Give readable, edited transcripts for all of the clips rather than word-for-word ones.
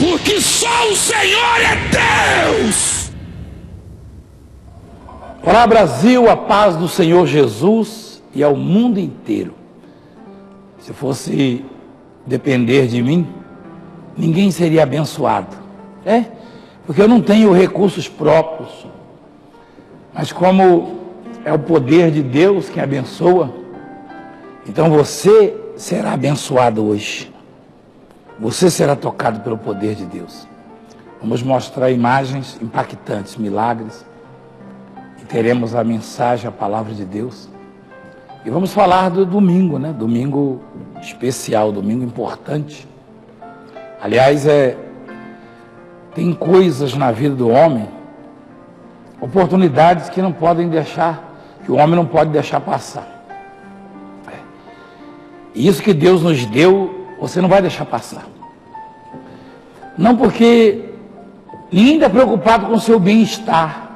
porque só o Senhor é Deus. Olá, Brasil, a paz do Senhor Jesus e ao mundo inteiro. Se fosse depender de mim, ninguém seria abençoado, porque eu não tenho recursos próprios, mas como é o poder de Deus que abençoa, então você será abençoado hoje. Você será tocado pelo poder de Deus. Vamos mostrar imagens impactantes, milagres, e teremos a mensagem, a palavra de Deus. E vamos falar do domingo, Domingo especial, domingo importante. Aliás, tem coisas na vida do homem, oportunidades que não podem deixar, que o homem não pode deixar passar. E isso que Deus nos deu, você não vai deixar passar. Não porque ninguém está preocupado com o seu bem-estar.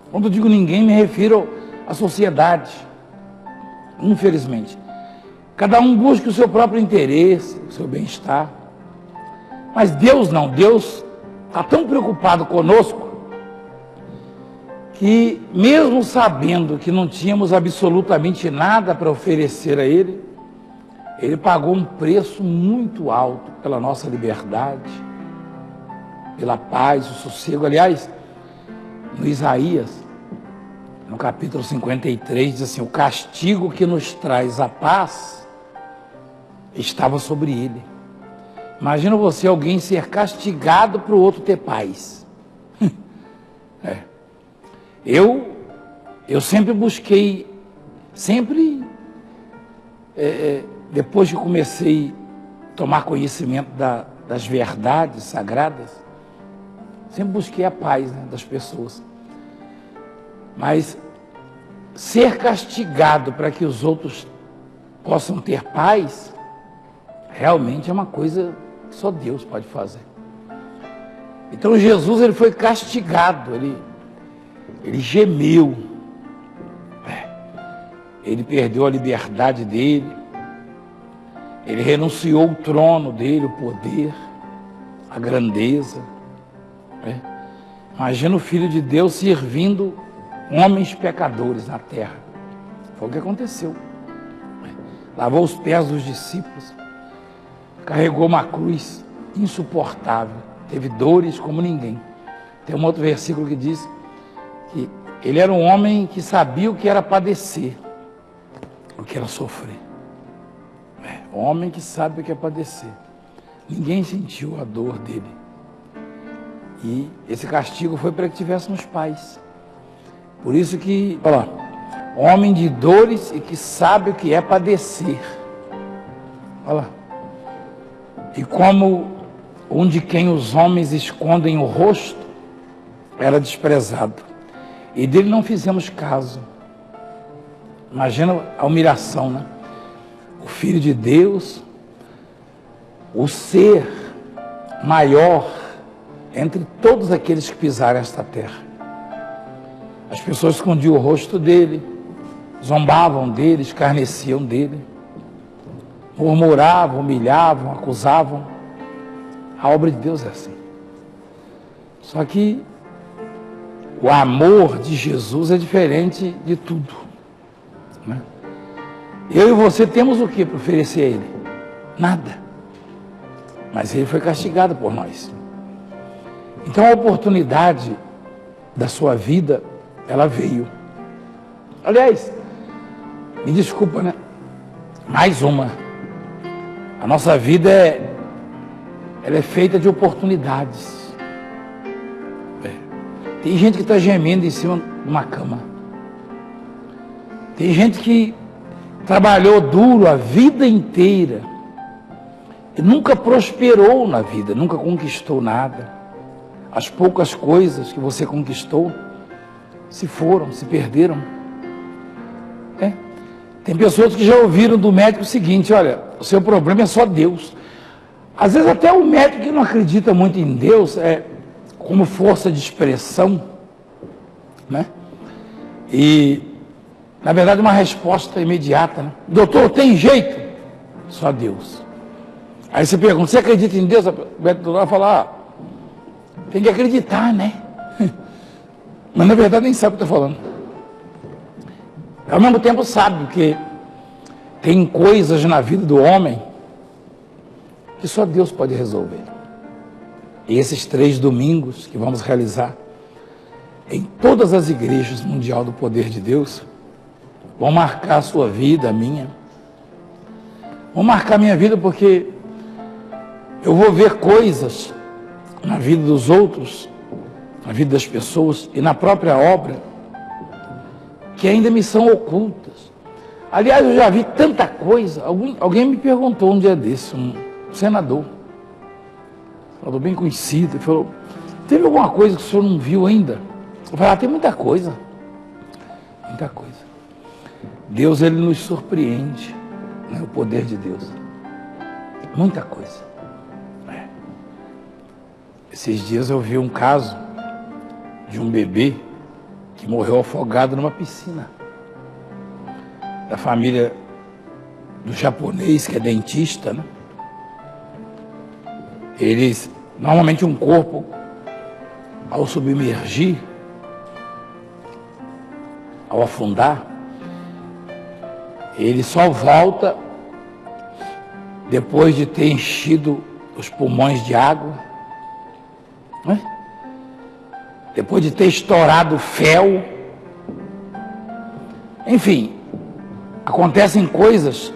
Quando eu digo ninguém, me refiro à sociedade. Infelizmente. Cada um busca o seu próprio interesse, o seu bem-estar. Mas Deus não. Deus está tão preocupado conosco que, mesmo sabendo que não tínhamos absolutamente nada para oferecer a Ele, Ele pagou um preço muito alto pela nossa liberdade, pela paz, o sossego. Aliás, no Isaías, no capítulo 53, diz assim: o castigo que nos traz a paz estava sobre ele. Imagina você, alguém ser castigado para o outro ter paz. Eu sempre busquei, depois que comecei a tomar conhecimento das verdades sagradas, sempre busquei a paz das pessoas. Mas ser castigado para que os outros possam ter paz, realmente é uma coisa que só Deus pode fazer. Então Jesus, ele foi castigado, ele gemeu, ele perdeu a liberdade dele, ele renunciou ao trono dele, o poder, a grandeza. Imagina o Filho de Deus servindo homens pecadores na terra. Foi o que aconteceu. Lavou os pés dos discípulos, carregou uma cruz insuportável, teve dores como ninguém. Tem um outro versículo que diz que ele era um homem que sabia o que era padecer, o que era sofrer. Homem que sabe o que é padecer. Ninguém sentiu a dor dele. E esse castigo foi para que tivéssemos paz. Por isso que, homem de dores e que sabe o que é padecer. E como um de quem os homens escondem o rosto, era desprezado. E dele não fizemos caso. Imagina a humilhação, O Filho de Deus, o ser maior entre todos aqueles que pisaram esta terra. As pessoas escondiam o rosto dele, zombavam dele, escarneciam dele, murmuravam, humilhavam, acusavam. A obra de Deus é assim. Só que o amor de Jesus é diferente de tudo. Eu e você temos o que para oferecer a Ele? Nada. Mas Ele foi castigado por nós. Então a oportunidade da sua vida, ela veio. Aliás, me desculpa, mais uma. A nossa vida ela é feita de oportunidades. Tem gente que está gemendo em cima de uma cama. Tem gente que trabalhou duro a vida inteira e nunca prosperou na vida, nunca conquistou nada. As poucas coisas que você conquistou se foram, se perderam. Tem pessoas que já ouviram do médico o seguinte: olha, o seu problema é só Deus. Às vezes até o médico que não acredita muito em Deus, como força de expressão, E, na verdade, uma resposta imediata, Doutor, tem jeito? Só Deus. Aí você pergunta, você acredita em Deus? O Beto do lado fala, tem que acreditar, né? Mas na verdade nem sabe o que está falando. Ao mesmo tempo sabe que tem coisas na vida do homem que só Deus pode resolver. E esses 3 domingos que vamos realizar em todas as igrejas mundial do poder de Deus vão marcar a sua vida, a minha. Vão marcar a minha vida porque eu vou ver coisas na vida dos outros, na vida das pessoas e na própria obra que ainda me são ocultas. Aliás, eu já vi tanta coisa. Alguém me perguntou um dia desse, um senador bem conhecido, ele falou, teve alguma coisa que o senhor não viu ainda? Eu falei, tem muita coisa. Muita coisa. Deus, ele nos surpreende, né? O poder de Deus. Muita coisa. Esses dias eu vi um caso de um bebê que morreu afogado numa piscina. Da família do japonês, que é dentista, né? Eles, normalmente um corpo, ao submergir, ao afundar, ele só volta depois de ter enchido os pulmões de água, né? Depois de ter estourado o fel. Enfim, acontecem coisas,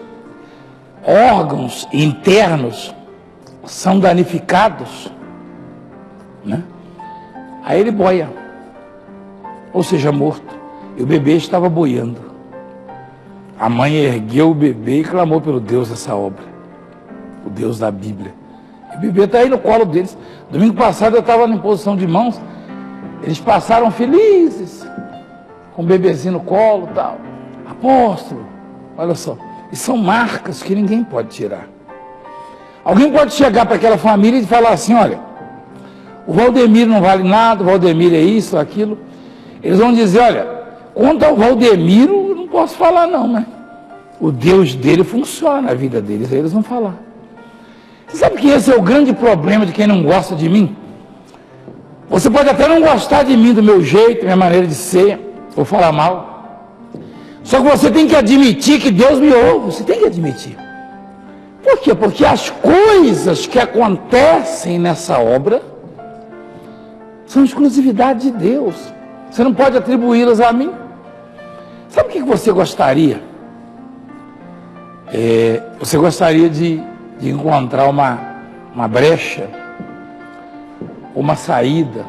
órgãos internos são danificados, né? Aí ele boia, ou seja, morto. E o bebê estava boiando. A mãe ergueu o bebê e clamou pelo Deus dessa obra, o Deus da Bíblia. E o bebê está aí no colo deles. Domingo passado eu estava na imposição de mãos, eles passaram felizes, com o bebezinho no colo e tal. Apóstolo, olha só, e são marcas que ninguém pode tirar. Alguém pode chegar para aquela família e falar assim, olha, o Valdemiro não vale nada, o Valdemiro é isso, aquilo. Eles vão dizer, olha, quanto ao Valdemiro, eu não posso falar não, né? O Deus dele funciona na vida deles, aí eles vão falar. Você sabe que esse é o grande problema de quem não gosta de mim? Você pode até não gostar de mim, do meu jeito, minha maneira de ser, ou falar mal. Só que você tem que admitir que Deus me ouve, você tem que admitir. Por quê? Porque as coisas que acontecem nessa obra são exclusividade de Deus. Você não pode atribuí-las a mim. Sabe o que você gostaria? Você gostaria de encontrar uma brecha, uma saída,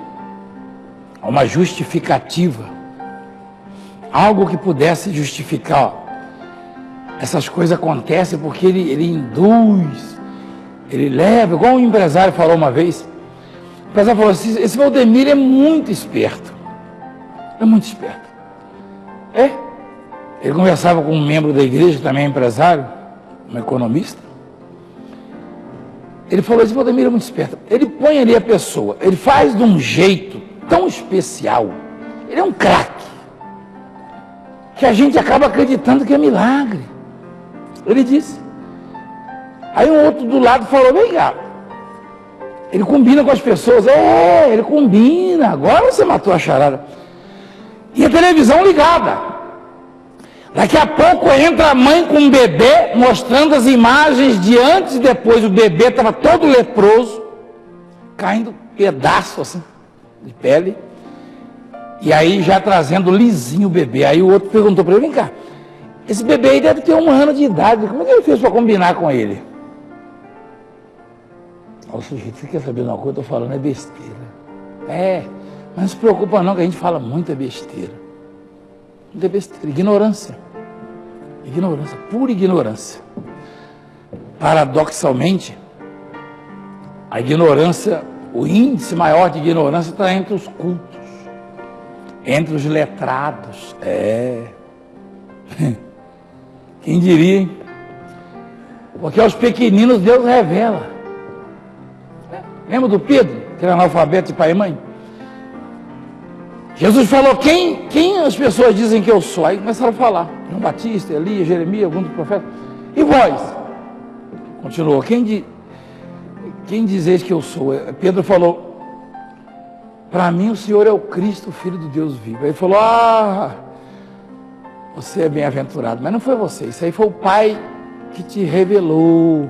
uma justificativa, algo que pudesse justificar. Essas coisas acontecem porque ele induz, ele leva, igual um empresário falou uma vez. O empresário falou assim, esse Valdemiro é muito esperto. É muito esperto. Ele conversava com um membro da igreja, que também é empresário, um economista. Ele falou, esse Valdemiro é muito esperto. Ele põe ali a pessoa, ele faz de um jeito tão especial. Ele é um craque, que a gente acaba acreditando que é milagre. Ele disse. Aí um outro do lado falou, vem cá, ele combina com as pessoas. Ele combina, agora você matou a charada. E a televisão ligada. Daqui a pouco entra a mãe com um bebê, mostrando as imagens de antes e depois. O bebê estava todo leproso, caindo pedaço assim, de pele. E aí já trazendo lisinho o bebê. Aí o outro perguntou para ele, vem cá, esse bebê aí deve ter 1 ano de idade, como é que ele fez para combinar com ele? Ó, sujeito, você quer saber de uma coisa? Eu estou falando, é besteira. Mas não se preocupa não, que a gente fala muita besteira. Muita besteira, ignorância. Ignorância, pura ignorância. Paradoxalmente, a ignorância, o índice maior de ignorância está entre os cultos, entre os letrados. Quem diria, hein? Porque aos pequeninos Deus revela. Lembra do Pedro, que era analfabeto de pai e mãe? Jesus falou, quem as pessoas dizem que eu sou? Aí começaram a falar, João Batista, Elias, Jeremias, alguns dos profetas. E vós? Continuou, quem dizeis que eu sou? Pedro falou, para mim o Senhor é o Cristo, o Filho do Deus vivo. Ele falou, você é bem-aventurado, mas não foi você, isso aí foi o Pai que te revelou.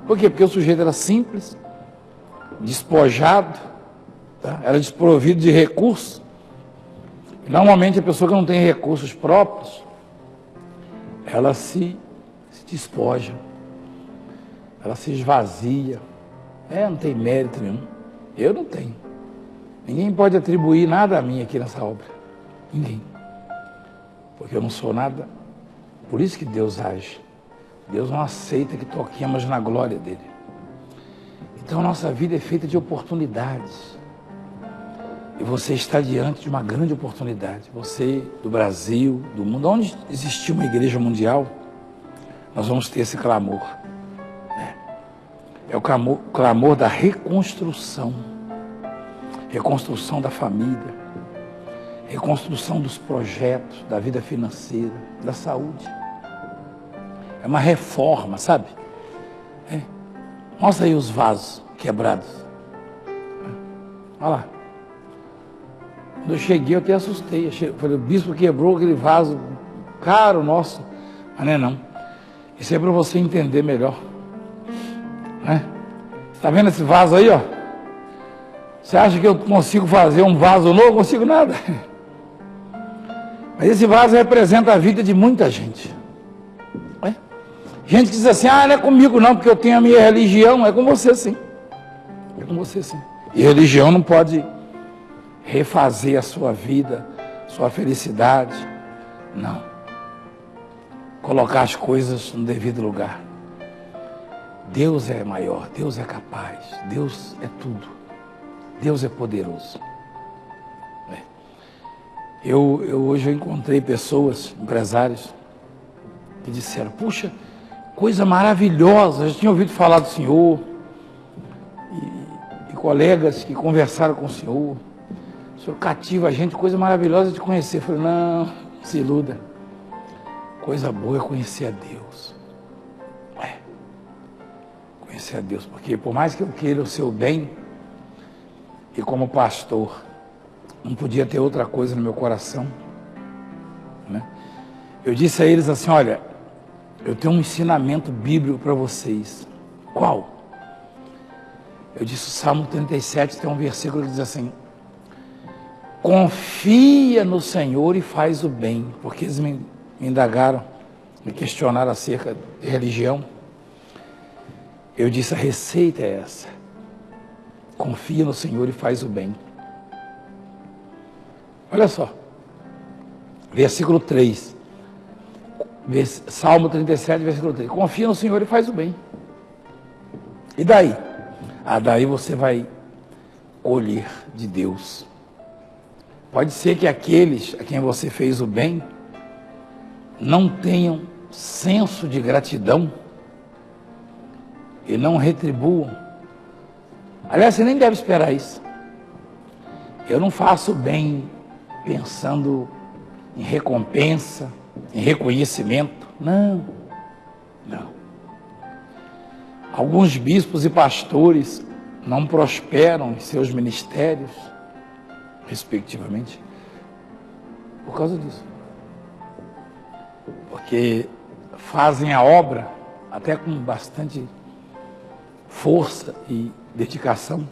Por quê? Porque o sujeito era simples, despojado, tá? Era desprovido de recursos. Normalmente a pessoa que não tem recursos próprios, ela se despoja, ela se esvazia, não tem mérito nenhum. Eu não tenho. Ninguém pode atribuir nada a mim aqui nessa obra. Ninguém. Porque eu não sou nada. Por isso que Deus age. Deus não aceita que toquemos na glória dele. Então a nossa vida é feita de oportunidades. E você está diante de uma grande oportunidade. Você, do Brasil, do mundo, onde existir uma igreja mundial, nós vamos ter esse clamor. É o clamor da reconstrução. Reconstrução da família. Reconstrução dos projetos, da vida financeira, da saúde. É uma reforma, sabe? Mostra aí os vasos quebrados. Olha lá. Quando eu cheguei, eu até assustei. Eu falei, o bispo quebrou aquele vaso caro nosso. Mas não é não. Isso é para você entender melhor. Está vendo esse vaso aí, ó? Você acha que eu consigo fazer um vaso novo? Não consigo nada. Mas esse vaso representa a vida de muita gente. Gente que diz assim, não é comigo não, porque eu tenho a minha religião. É com você sim. É com você sim. E religião não pode refazer a sua vida, sua felicidade. Não. Colocar as coisas no devido lugar. Deus é maior, Deus é capaz, Deus é tudo. Deus é poderoso. Hoje eu encontrei pessoas, empresários, que disseram, puxa, coisa maravilhosa, já tinha ouvido falar do Senhor, e colegas que conversaram com o Senhor cativa a gente, coisa maravilhosa de conhecer. Eu falei, não se iluda, coisa boa é conhecer a Deus. Conhecer a Deus, porque por mais que eu queira o seu bem, e como pastor, não podia ter outra coisa no meu coração, eu disse a eles assim, olha, eu tenho um ensinamento bíblico para vocês. Qual? Eu disse, o Salmo 37 tem um versículo que diz assim, confia no Senhor e faz o bem, porque eles me indagaram, me questionaram acerca de religião. Eu disse, a receita é essa, confia no Senhor e faz o bem. Olha só, versículo 3, Salmo 37, versículo 3, confia no Senhor e faz o bem. E daí? Daí você vai colher de Deus. Pode ser que aqueles a quem você fez o bem não tenham senso de gratidão e não retribuam. Aliás, você nem deve esperar isso. Eu não faço bem pensando em recompensa, em reconhecimento. Não. Alguns bispos e pastores não prosperam em seus ministérios, respectivamente, por causa disso. Porque fazem a obra até com bastante força e dedicação,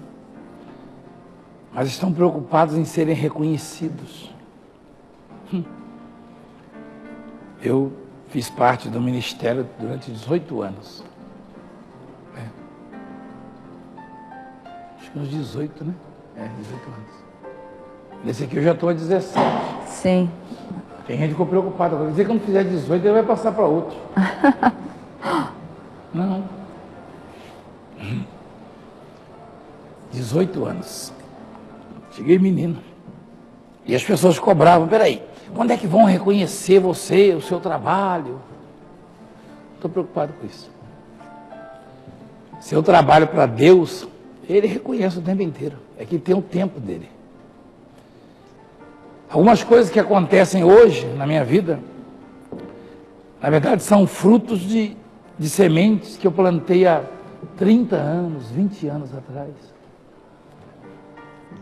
mas estão preocupados em serem reconhecidos. Eu fiz parte do ministério durante 18 anos. Acho que uns 18, né? 18 anos. Nesse aqui eu já estou a 17. Sim. Tem gente que ficou preocupada. Quer dizer que quando fizer 18, ele vai passar para outro. Não. 18 anos. Cheguei menino. E as pessoas cobravam, peraí, quando é que vão reconhecer você, o seu trabalho? Estou preocupado com isso. Se eu trabalho para Deus, Ele reconhece o tempo inteiro. É que tem o tempo dele. Algumas coisas que acontecem hoje na minha vida, na verdade são frutos de sementes que eu plantei há 30 anos, 20 anos atrás.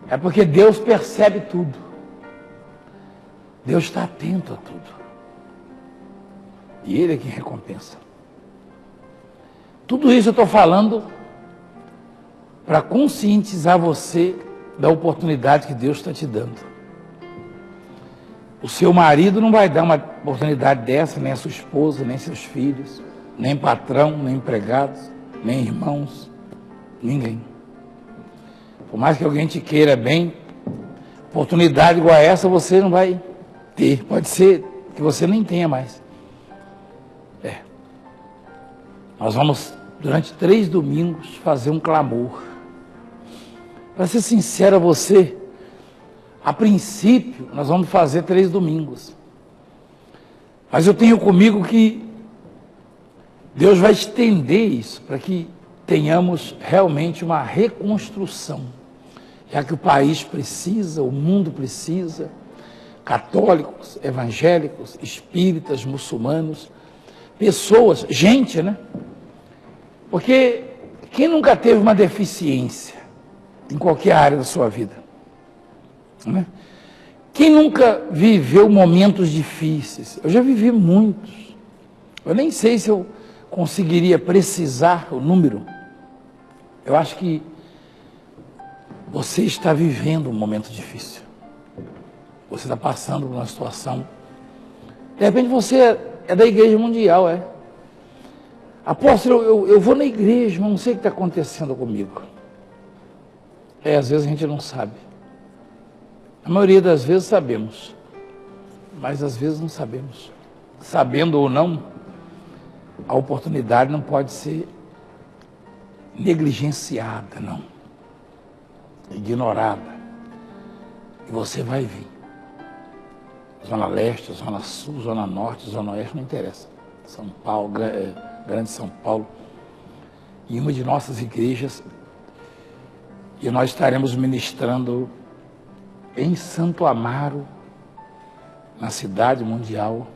É porque Deus percebe tudo. Deus está atento a tudo. E Ele é quem recompensa. Tudo isso eu estou falando para conscientizar você da oportunidade que Deus está te dando. O seu marido não vai dar uma oportunidade dessa, nem a sua esposa, nem seus filhos, nem patrão, nem empregados, nem irmãos, ninguém. Por mais que alguém te queira bem, oportunidade igual a essa você não vai ter. Pode ser que você nem tenha mais. Nós vamos, durante 3 domingos, fazer um clamor. Para ser sincero a você, a princípio, nós vamos fazer 3 domingos. Mas eu tenho comigo que Deus vai estender isso, para que tenhamos realmente uma reconstrução. Já que o país precisa, o mundo precisa, católicos, evangélicos, espíritas, muçulmanos, pessoas, gente, né? Porque quem nunca teve uma deficiência em qualquer área da sua vida? Né? Quem nunca viveu momentos difíceis? Eu já vivi muitos. Eu nem sei se eu conseguiria precisar o número. Eu acho que você está vivendo um momento difícil. Você está passando por uma situação. De repente você é da Igreja Mundial, Apóstolo, eu vou na igreja, mas não sei o que está acontecendo comigo. Às vezes a gente não sabe. A maioria das vezes sabemos, mas às vezes não sabemos. Sabendo ou não, a oportunidade não pode ser negligenciada, não. Ignorada. E você vai vir. Zona Leste, Zona Sul, Zona Norte, Zona Oeste, não interessa. São Paulo, Grande São Paulo, em uma de nossas igrejas, e nós estaremos ministrando em Santo Amaro, na cidade mundial,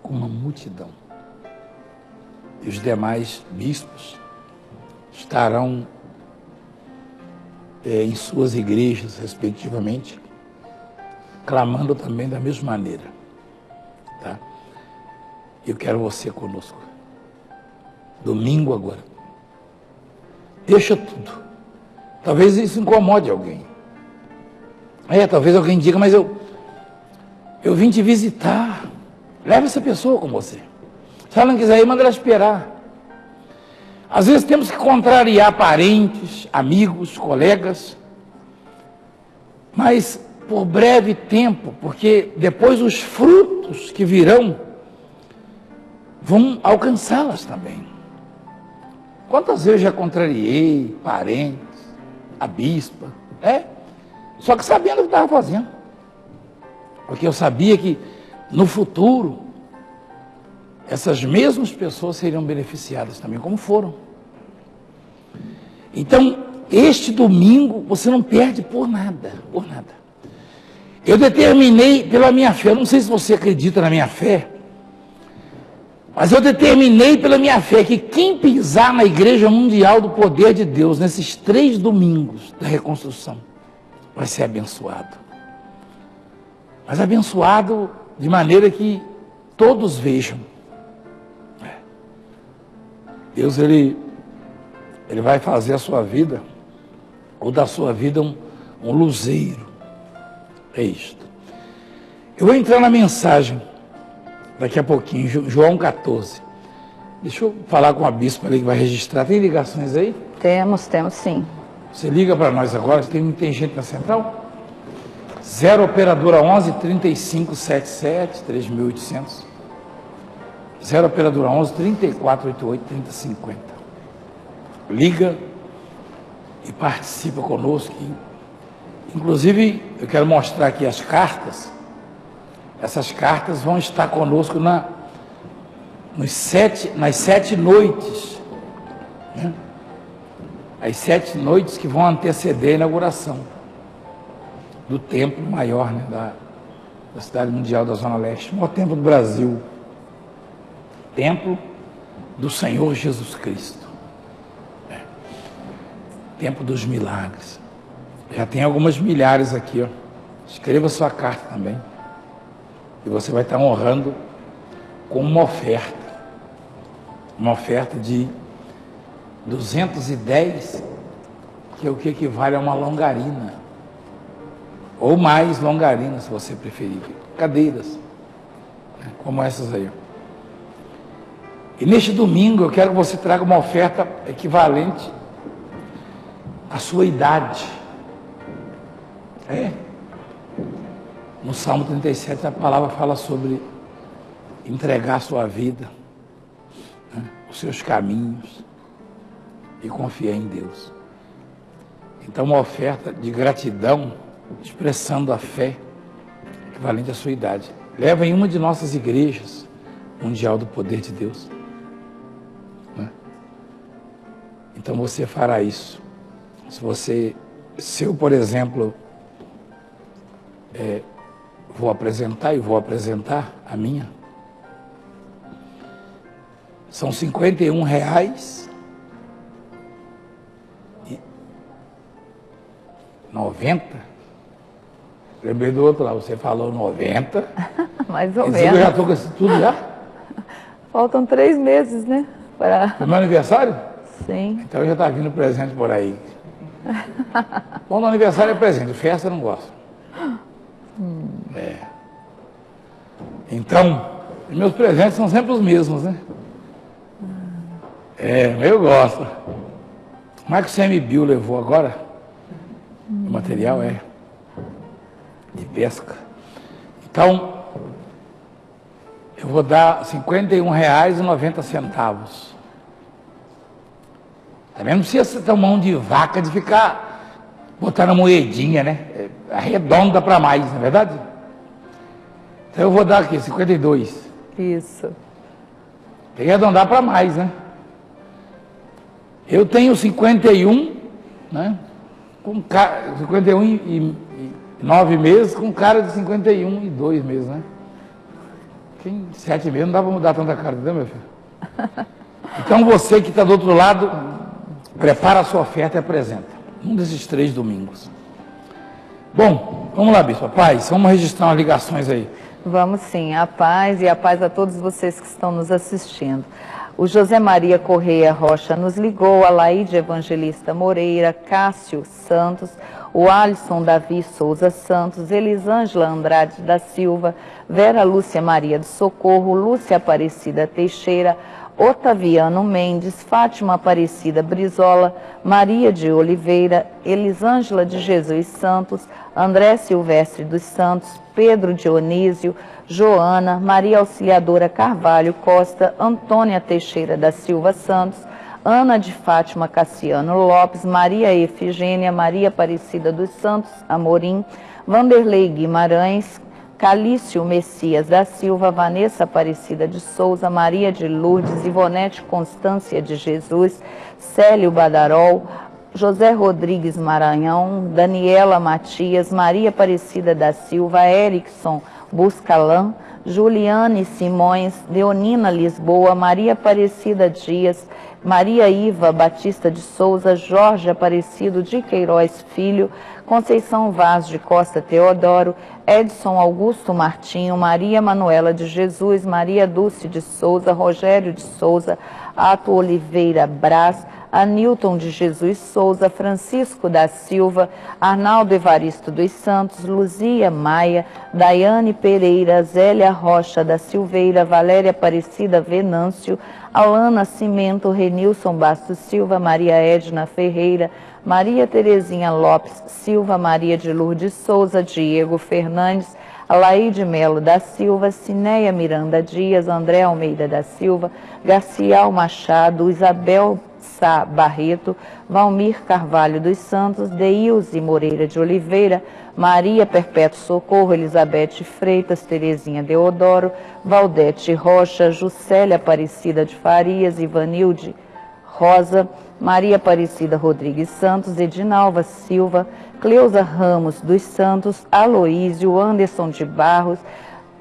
com uma multidão. E os demais bispos estarão em suas igrejas, respectivamente, clamando também da mesma maneira. Tá? Eu quero você conosco. Domingo agora. Deixa tudo. Talvez isso incomode alguém. Talvez alguém diga, mas eu vim te visitar. Leva essa pessoa com você. Se ela não quiser ir, manda ela esperar. Às vezes temos que contrariar parentes, amigos, colegas, mas por breve tempo, porque depois os frutos que virão vão alcançá-las também. Quantas vezes já contrariei parentes, a bispa, Só que sabendo o que estava fazendo. Porque eu sabia que no futuro essas mesmas pessoas seriam beneficiadas também, como foram. Então, este domingo você não perde por nada, por nada. Eu determinei pela minha fé, eu não sei se você acredita na minha fé, mas eu determinei pela minha fé que quem pisar na Igreja Mundial do Poder de Deus, nesses 3 domingos da reconstrução, vai ser abençoado. Mas abençoado de maneira que todos vejam. Deus, Ele vai fazer a sua vida, ou da sua vida, um luzeiro. É isto. Eu vou entrar na mensagem daqui a pouquinho, João 14. Deixa eu falar com a bispa ali que vai registrar. Tem ligações aí? Temos sim. Você liga para nós agora, tem gente na central? 0 operadora 11 35 77 3800. 0 operadora 11 34 88 30 50. Liga e participa conosco. Inclusive, eu quero mostrar aqui as cartas. Essas cartas vão estar conosco nas 7 noites, né? As 7 noites que vão anteceder a inauguração do templo maior, né, da cidade mundial da Zona Leste, o maior templo do Brasil, templo do Senhor Jesus Cristo. tempo dos milagres. Já tem algumas milhares aqui, ó. Escreva sua carta também. E você vai estar honrando com uma oferta. Uma oferta de 210, que é o que equivale a uma longarina. Ou mais longarina, se você preferir. Cadeiras, né, como essas aí, ó. E neste domingo eu quero que você traga uma oferta equivalente à sua idade. No Salmo 37 a palavra fala sobre entregar a sua vida, né, os seus caminhos e confiar em Deus. Então uma oferta de gratidão, expressando a fé equivalente à sua idade. Leva em uma de nossas igrejas mundial do poder de Deus. Então você fará isso. Se eu, por exemplo, vou apresentar a minha, são R$51,90. Lembrei do outro lá, você falou 90. Mais ou Eu menos. já estou com isso tudo já? Faltam 3 meses, né? No meu aniversário? Sim. Então já está vindo presente por aí. Bom, no aniversário é presente, festa eu não gosto. Então, meus presentes são sempre os mesmos, né? Eu gosto. Como é que o CMBio levou agora? O material de pesca. Então, eu vou dar R$51,90. Também não precisa ser tão mão de vaca de ficar botando a moedinha, né? Arredonda para mais, não é verdade? Então eu vou dar aqui, 52. Isso. Tem que arredondar para mais, né? Eu tenho 51, né? 51 e 9 meses, com cara de 51 e 2 meses, né? Em 7 meses não dá para mudar tanta cara, entendeu, meu filho? Então você que está do outro lado, prepara a sua oferta e apresenta. Um desses 3 domingos. Bom, vamos lá, bispo. Paz, vamos registrar umas ligações aí. Vamos sim, a paz e a paz a todos vocês que estão nos assistindo. O José Maria Correia Rocha nos ligou, a Laíde Evangelista Moreira, Cássio Santos, o Alisson Davi Souza Santos, Elisângela Andrade da Silva, Vera Lúcia Maria do Socorro, Lúcia Aparecida Teixeira, Otaviano Mendes, Fátima Aparecida Brizola, Maria de Oliveira, Elisângela de Jesus Santos, André Silvestre dos Santos, Pedro Dionísio, Joana, Maria Auxiliadora Carvalho Costa, Antônia Teixeira da Silva Santos, Ana de Fátima Cassiano Lopes, Maria Efigênia, Maria Aparecida dos Santos Amorim, Vanderlei Guimarães, Calício Messias da Silva, Vanessa Aparecida de Souza, Maria de Lourdes, Ivonete Constância de Jesus, Célio Badarol, José Rodrigues Maranhão, Daniela Matias, Maria Aparecida da Silva, Erickson Buscalan, Juliane Simões, Leonina Lisboa, Maria Aparecida Dias, Maria Iva Batista de Souza, Jorge Aparecido de Queiroz Filho, Conceição Vaz de Costa Teodoro, Edson Augusto Martinho, Maria Manuela de Jesus, Maria Dulce de Souza, Rogério de Souza, Ato Oliveira Brás, Anilton de Jesus Souza, Francisco da Silva, Arnaldo Evaristo dos Santos, Luzia Maia, Daiane Pereira, Zélia Rocha da Silveira, Valéria Aparecida Venâncio, Alana Cimento, Renilson Bastos Silva, Maria Edna Ferreira, Maria Terezinha Lopes Silva, Maria de Lourdes Souza, Diego Fernandes, Alaide Melo da Silva, Cineia Miranda Dias, André Almeida da Silva, Garcial Machado, Isabel Sá Barreto, Valmir Carvalho dos Santos, Deilze Moreira de Oliveira, Maria Perpétuo Socorro, Elizabeth Freitas, Terezinha Deodoro, Valdete Rocha, Juscelia Aparecida de Farias, Ivanilde Rosa, Maria Aparecida Rodrigues Santos, Edinalva Silva, Cleusa Ramos dos Santos, Aloísio, Anderson de Barros,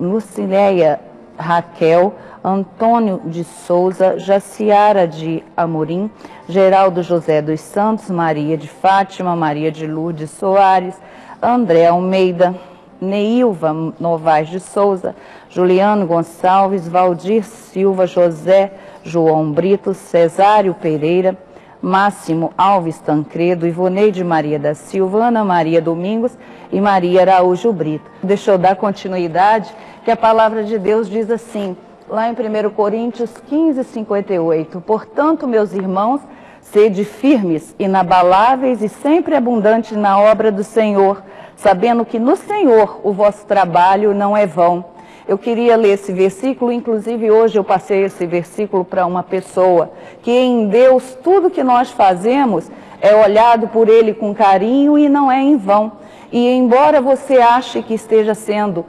Lucileia Raquel, Antônio de Souza, Jaciara de Amorim, Geraldo José dos Santos, Maria de Fátima, Maria de Lourdes Soares, André Almeida, Neilva Novaes de Souza, Juliano Gonçalves, Valdir Silva, José João Brito, Cesário Pereira, Máximo Alves Tancredo, Ivoneide Maria da Silva, Ana Maria Domingos e Maria Araújo Brito. Deixa eu dar continuidade, que a palavra de Deus diz assim, lá em 1 Coríntios 15, 58, portanto, meus irmãos, sede firmes, inabaláveis e sempre abundantes na obra do Senhor, sabendo que no Senhor o vosso trabalho não é vão. Eu queria ler esse versículo, inclusive hoje eu passei esse versículo para uma pessoa, que em Deus tudo que nós fazemos é olhado por Ele com carinho e não é em vão. E embora você ache que esteja sendo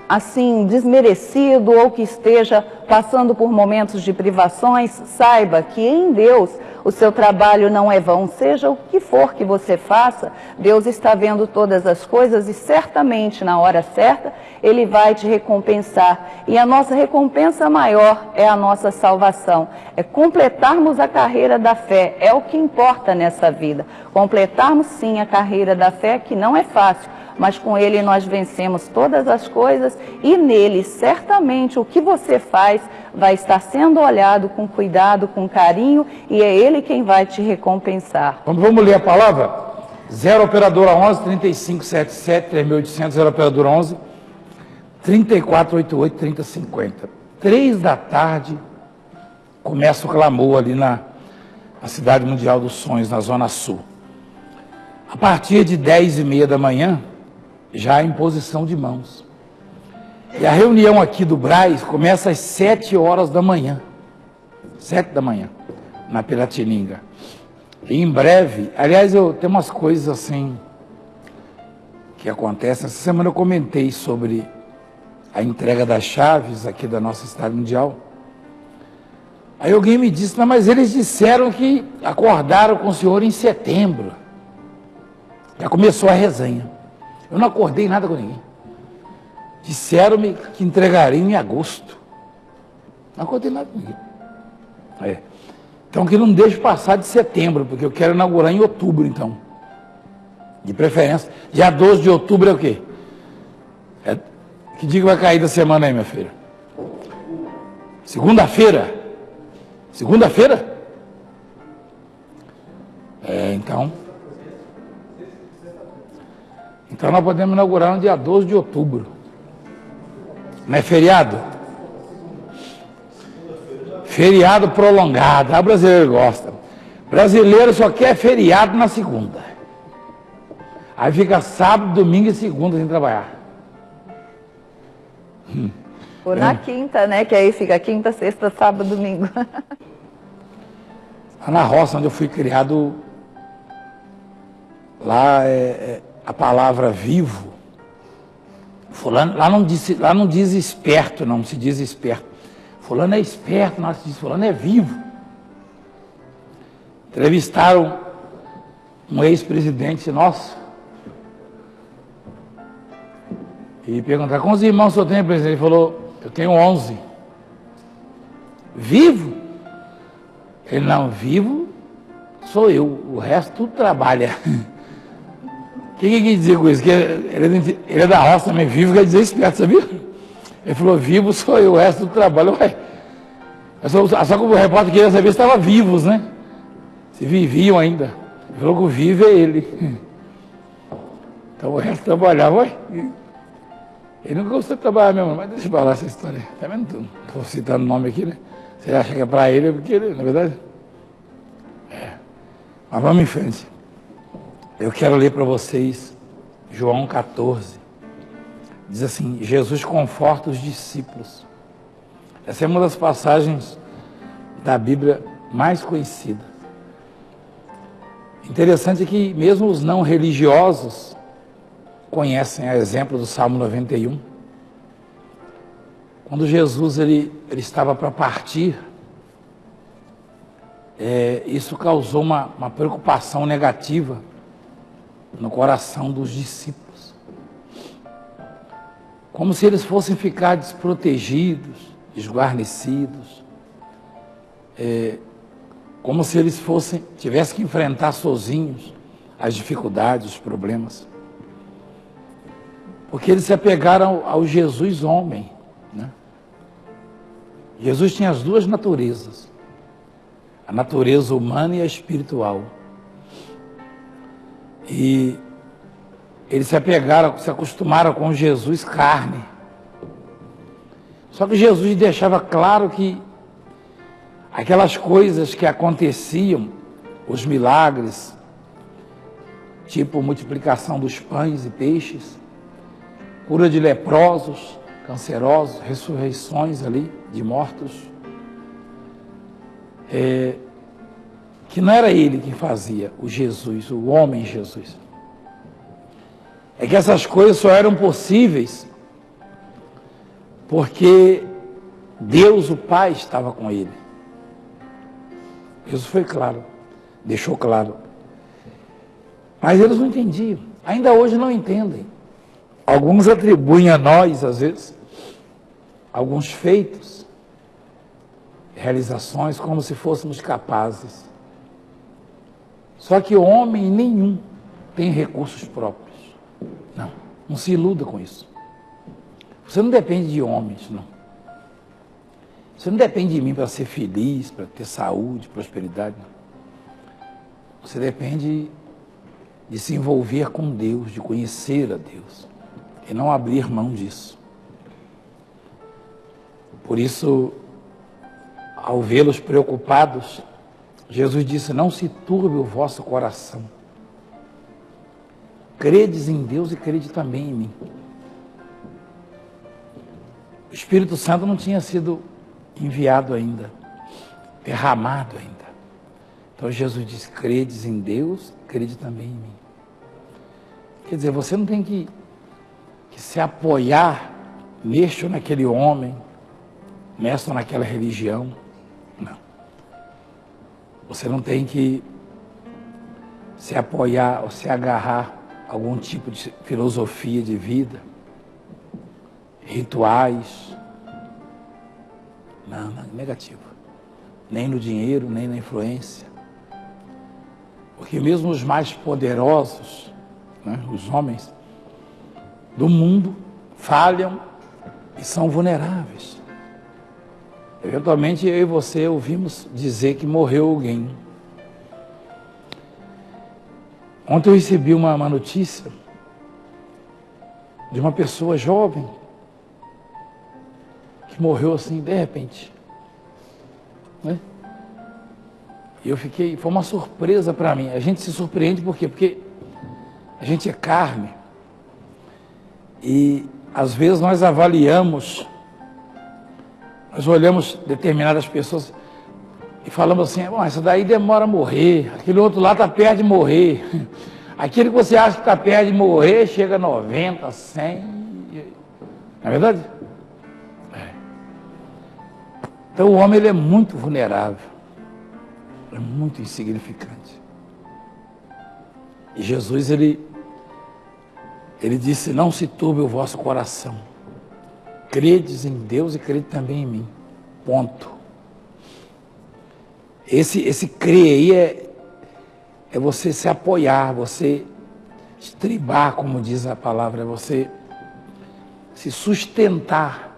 assim desmerecido ou que esteja passando por momentos de privações, saiba que em Deus o seu trabalho não é vão, seja o que for que você faça, Deus está vendo todas as coisas e certamente na hora certa Ele vai te recompensar. E a nossa recompensa maior é a nossa salvação, é completarmos a carreira da fé, é o que importa nessa vida, completarmos sim a carreira da fé, que não é fácil, mas com Ele nós vencemos todas as coisas e nele certamente o que você faz vai estar sendo olhado com cuidado, com carinho e é Ele quem vai te recompensar. Vamos ler a palavra? 0 operadora 11 3577 3800, 0 operadora 11 3488 3050. 3 da tarde começa o clamor ali na Cidade Mundial dos Sonhos, na Zona Sul. A partir de 10h30 da manhã, já há imposição de mãos. E a reunião aqui do Braz começa às 7 horas da manhã. 7 da manhã, na Piratininga. E em breve, aliás, eu tenho umas coisas assim que acontecem. Essa semana eu comentei sobre a entrega das chaves aqui da nossa Cidade Mundial. Aí alguém me disse, não, mas eles disseram que acordaram com o senhor em setembro. Já começou a resenha. Eu não acordei nada com ninguém. Disseram-me que entregariam em agosto. Não acordei nada com ninguém. Então que não deixe passar de setembro, porque eu quero inaugurar em outubro, então. De preferência. Dia 12 de outubro é o quê? Que dia que vai cair da semana aí, minha filha? Segunda-feira? Segunda-feira? Então nós podemos inaugurar no dia 12 de outubro. Não é feriado? Feriado prolongado. A brasileiro gosta. Brasileiro só quer feriado na segunda. Aí fica sábado, domingo e segunda sem trabalhar. Ou na quinta, né? Que aí fica quinta, sexta, sábado, domingo. Na roça onde eu fui criado, lá a palavra vivo, fulano, lá não diz esperto, não se diz esperto. Fulano é esperto, não se diz fulano é vivo. Entrevistaram um ex-presidente nosso e perguntaram, quantos irmãos o senhor tem, presidente? Ele falou, eu tenho 11. Vivo? Ele, não, vivo sou eu, o resto tudo trabalha. O que quer dizer com isso? Que ele é da roça também, vivo quer dizer esperto, sabia? Ele falou, vivo sou eu, o resto tudo trabalha. Ué, só que o repórter queria saber se estavam vivos, né? Se viviam ainda. Ele falou que o vivo é ele. Então o resto trabalhava, ué. Ele não gostou de trabalhar mesmo, mas deixa eu falar essa história. Tá vendo? Não estou citando o nome aqui, né? Você acha que é para ele, porque ele, na verdade... Mas vamos em frente. Eu quero ler para vocês João 14. Diz assim, Jesus conforta os discípulos. Essa é uma das passagens da Bíblia mais conhecidas. Interessante que mesmo os não religiosos conhecem a exemplo do Salmo 91. Quando Jesus ele estava para partir, isso causou uma preocupação negativa no coração dos discípulos. como se eles fossem ficar desprotegidos, desguarnecidos, como se eles tivessem que enfrentar sozinhos as dificuldades, os problemas. Porque eles se apegaram ao Jesus homem, né? Jesus tinha as duas naturezas, a natureza humana e a espiritual. E eles se apegaram, se acostumaram com Jesus carne. Só que Jesus deixava claro que aquelas coisas que aconteciam, os milagres, tipo multiplicação dos pães e peixes, cura de leprosos, cancerosos, ressurreições ali de mortos, que não era ele que fazia, o Jesus, o homem Jesus. É que essas coisas só eram possíveis porque Deus, o Pai, estava com ele. Jesus foi claro, deixou claro. Mas eles não entendiam, ainda hoje não entendem. Alguns atribuem a nós, às vezes, alguns feitos, realizações, como se fôssemos capazes. Só que homem nenhum tem recursos próprios. Não se iluda com isso. Você não depende de homens, não. Você não depende de mim para ser feliz, para ter saúde, prosperidade. Não. Você depende de se envolver com Deus, de conhecer a Deus, e não abrir mão disso. Por isso, ao vê-los preocupados, Jesus disse: não se turbe o vosso coração. Credes em Deus e crede também em mim. O Espírito Santo não tinha sido enviado ainda, derramado ainda. Então Jesus disse: credes em Deus, crede também em mim. Quer dizer, você não tem que se apoiar neste ou naquele homem, nesta ou naquela religião. Não. Você não tem que se apoiar ou se agarrar a algum tipo de filosofia de vida, rituais. Não, negativo. Nem no dinheiro, nem na influência. Porque mesmo os mais poderosos, né, os homens do mundo, falham e são vulneráveis. Eventualmente eu e você ouvimos dizer que morreu alguém. Ontem eu recebi uma notícia de uma pessoa jovem que morreu assim de repente, né? E eu fiquei, foi uma surpresa para mim. A gente se surpreende por quê? Porque a gente é carne e às vezes nós avaliamos, nós olhamos determinadas pessoas e falamos assim: bom, essa daí demora a morrer, aquele outro lá está perto de morrer. Aquele que você acha que está perto de morrer, chega a 90, 100. Não é verdade? É. Então o homem ele é muito vulnerável, é muito insignificante. E Jesus ele disse: não se turbe o vosso coração. Credes em Deus e crede também em mim. Ponto. Esse crer aí é você se apoiar, você estribar, como diz a palavra, é você se sustentar.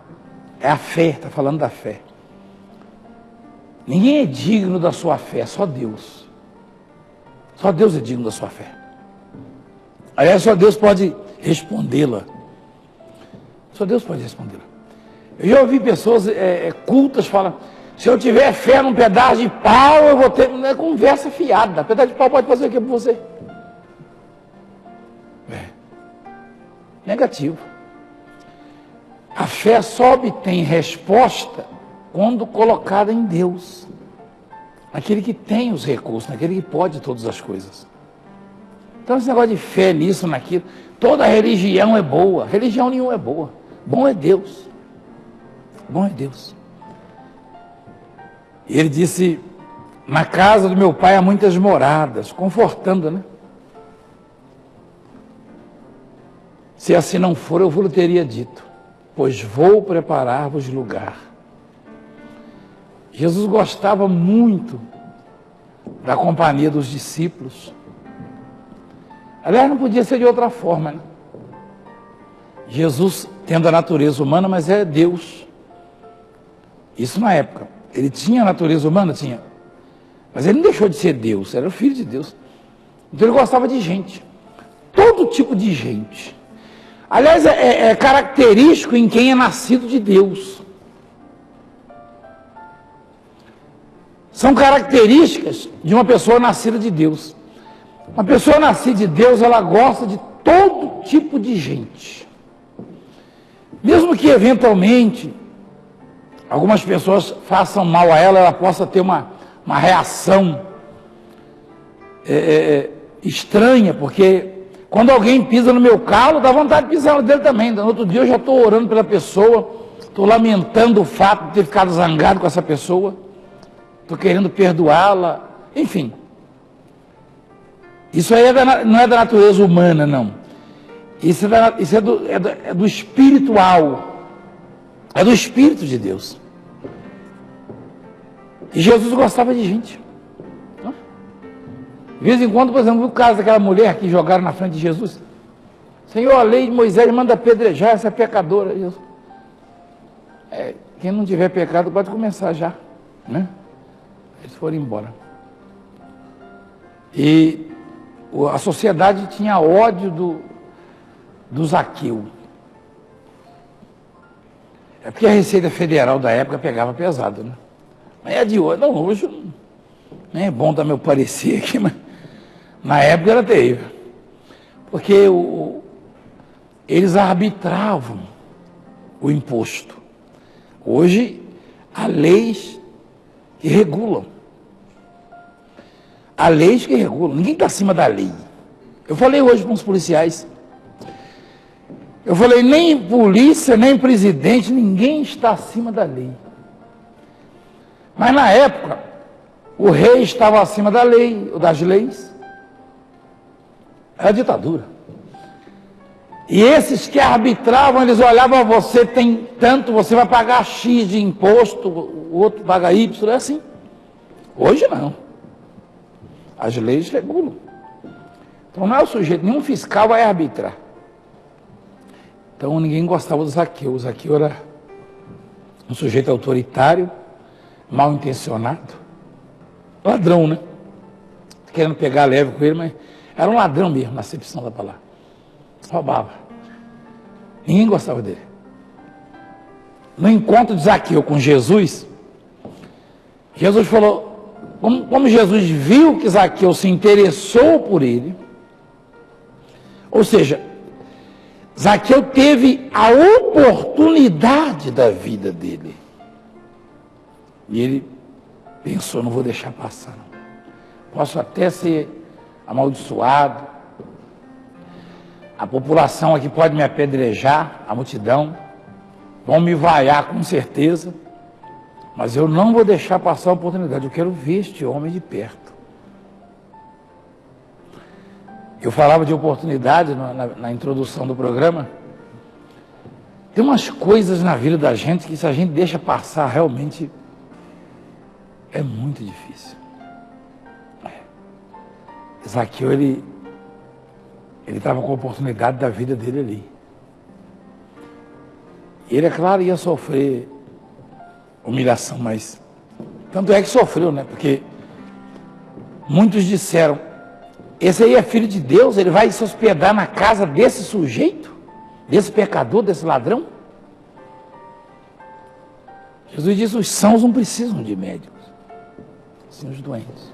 É a fé, está falando da fé. Ninguém é digno da sua fé, só Deus. Só Deus é digno da sua fé. Aliás, só Deus pode respondê-la. Só Deus pode respondê-la. Eu já ouvi pessoas cultas falar: se eu tiver fé num pedaço de pau, eu vou ter... Não é conversa fiada. Pedaço de pau pode fazer o que por você? Negativo. A fé só obtém resposta quando colocada em Deus. Naquele que tem os recursos, naquele que pode todas as coisas. Então esse negócio de fé nisso, naquilo, toda religião é boa. Religião nenhuma é boa. Bom é Deus. Bom é Deus. E ele disse: na casa do meu pai há muitas moradas, confortando, né? Se assim não for, eu vos teria dito. pois vou preparar-vos lugar. Jesus gostava muito da companhia dos discípulos. Aliás, não podia ser de outra forma, né? Jesus tendo a natureza humana, mas é Deus. Isso na época. Ele tinha a natureza humana? Tinha. Mas ele não deixou de ser Deus, era o Filho de Deus. Então ele gostava de gente. Todo tipo de gente. Aliás, é característico em quem é nascido de Deus. São características de uma pessoa nascida de Deus. Uma pessoa nascida de Deus, ela gosta de todo tipo de gente. Mesmo que eventualmente algumas pessoas façam mal a ela, ela possa ter uma reação estranha, porque quando alguém pisa no meu calo, dá vontade de pisar no dele também. No outro dia eu já estou orando pela pessoa, estou lamentando o fato de ter ficado zangado com essa pessoa, estou querendo perdoá-la, enfim. Isso aí não é da natureza humana, não. Isso é do espiritual, é do Espírito de Deus. E Jesus gostava de gente. De vez em quando, por exemplo, o caso daquela mulher que jogaram na frente de Jesus. Senhor, a lei de Moisés manda apedrejar essa pecadora. Jesus. Quem não tiver pecado pode começar já, né? Eles foram embora. E a sociedade tinha ódio do Zaqueu. É porque a Receita Federal da época pegava pesado, né? Mas é de hoje. Não, hoje nem é bom dar meu parecer aqui, mas na época era terrível. Porque eles arbitravam o imposto. Hoje, há leis que regulam. Há leis que regulam. Ninguém está acima da lei. Eu falei hoje para uns policiais. Eu falei, nem polícia, nem presidente, ninguém está acima da lei. Mas na época, o rei estava acima da lei, ou das leis. Era ditadura. E esses que arbitravam, eles olhavam, você tem tanto, você vai pagar X de imposto, o outro paga Y, é assim. Hoje não. As leis regulam. Então não é o sujeito, nenhum fiscal vai arbitrar. Então ninguém gostava do Zaqueu. O Zaqueu era um sujeito autoritário, mal intencionado, ladrão, né? Querendo pegar leve com ele, mas era um ladrão mesmo, na acepção da palavra. Roubava. Ninguém gostava dele. No encontro de Zaqueu com Jesus, Jesus falou, como Jesus viu que Zaqueu se interessou por ele, ou seja, Zaqueu teve a oportunidade da vida dele. E ele pensou, não vou deixar passar, não. Posso até ser amaldiçoado, a população aqui pode me apedrejar, a multidão, vão me vaiar com certeza, mas eu não vou deixar passar a oportunidade, eu quero ver este homem de perto. Eu falava de oportunidade na introdução do programa. Tem umas coisas na vida da gente que se a gente deixa passar realmente é muito difícil. Zaqueu, ele estava com a oportunidade da vida dele ali. Ele, é claro, ia sofrer humilhação, mas tanto é que sofreu, né? Porque muitos disseram, esse aí é filho de Deus, ele vai se hospedar na casa desse sujeito, desse pecador, desse ladrão? Jesus disse, os sãos não precisam de médicos, sim os doentes.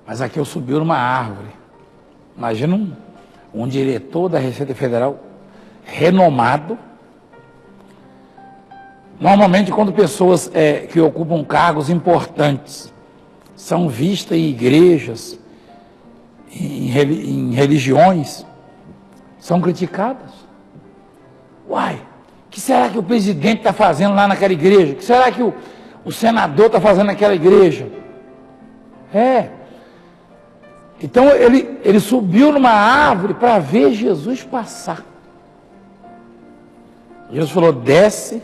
Mas aqui eu subi numa árvore. Imagina um diretor da Receita Federal renomado. Normalmente, quando pessoas que ocupam cargos importantes são vistas em igrejas, em religiões, são criticadas. Uai, o que será que o presidente está fazendo lá naquela igreja? O que será que o senador está fazendo naquela igreja? Então ele subiu numa árvore para ver Jesus passar. Jesus falou, desce,